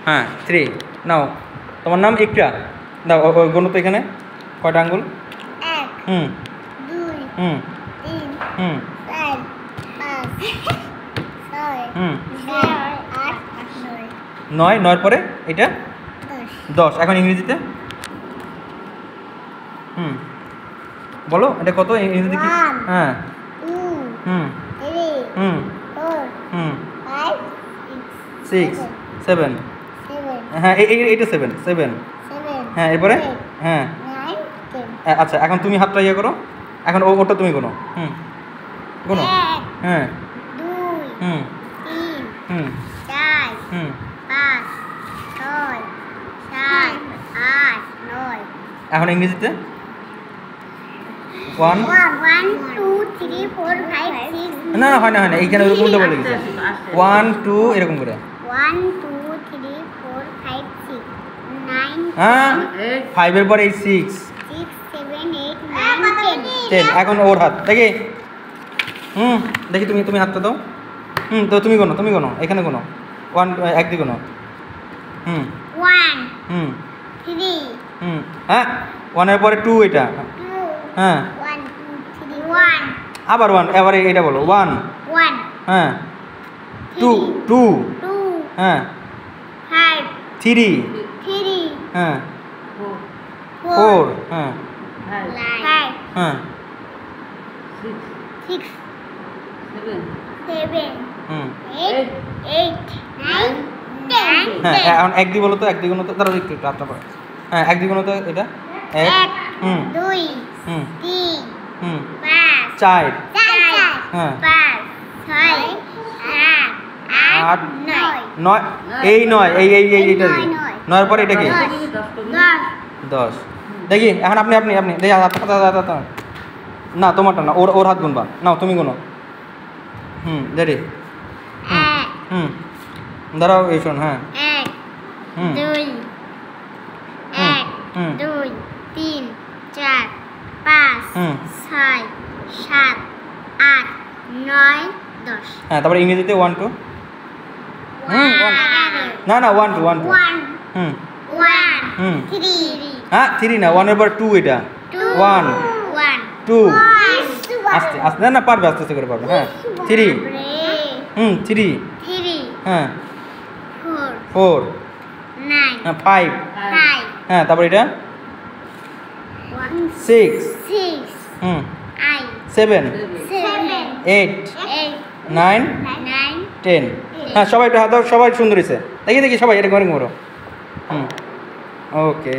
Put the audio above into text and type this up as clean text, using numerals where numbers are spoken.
হ্যাঁ 3 নাও তোমার নাম ইকরা দাও গণিত এখানে কয়টা আঙ্গুল 1 হুম 2 হুম 3 হুম 4 5 6 হুম 7 8 9 9 পরে এটা 10 10 এখন ইংরেজিতে হুম বলো এটা কত ইংরেজিতে কি হ্যাঁ 2 হুম 3 হুম 4 হুম 5 6 7 7 হ্যাঁ এইটা 7 7 7 হ্যাঁ এরপরে হ্যাঁ 9 10 আচ্ছা এখন তুমি হাতটা ইয়ে করো এখন ওটা তুমি গোনো হুম গোনো 1 হ্যাঁ 2 হুম 3 হুম 4 হুম 5 6 7 8 9 এখন ইংরেজিতে 1 1 2 3 4 5 6 না হয় না এইখানে উল্টো বলে গেছে 1 2 এরকম করে 1 2 3 4 5 6 9 হ্যাঁ 5 এর পরে 6 6 7 8 9 10 এখন ওর হাত দেখি দেখি তুমি হাতটা দাও তো তুমি গোনো এখানে গোনো 1 একদিকে গোনো 1 হুম 3 হ্যাঁ 1 এর পরে 2 এটা 2 হ্যাঁ 1 2 3 1 আবার 1 এবারে এটা বলো 1 1 হ্যাঁ 2 2 2 হ্যাঁ 5 3 3 হ্যাঁ 4 4 হ্যাঁ 5 হ্যাঁ 6 7 হুম 8 9 10 হ্যাঁ এখন এক দিকে বলো তো এক দিকে গোনো তো দাঁড়াও একটু হাতটা পড়ে হ্যাঁ এক দিকে গোনো তো এটা 1 হুম 2 হুম 3 হুম 5 4 হ্যাঁ 5 6 8 7 8 9 এই নয় এইটা কি 9 এর পরে এটা কি 10 দেখি এখন আপনি দেখি না তোমারটা না ওর হাত গুনবা নাও তুমি গুনো রেডি হুম দাঁড়াও এই শোন হ্যাঁ 1 হুম 2 হুম 1 2 3 4 5 হুম 6 7 8 9 10 হ্যাঁ তারপরে ইংরেজিতে 1 2 না 1 2 1 2 হুম 1 হুম 3 হ্যাঁ 3 না 1 এর পর 2 এটা 1 2 আস্তে না পারবে আস্তে করে পারবে হ্যাঁ 3 3 হ্যাঁ 4 হ্যাঁ 5 হ্যাঁ তারপর এটা 6 হুম 7 8 9 10 হ্যাঁ সবাই একটু হাত দাও সবাই সুন্দর হয়েছে দেখি সবাই এটা ঘরে করো ওকে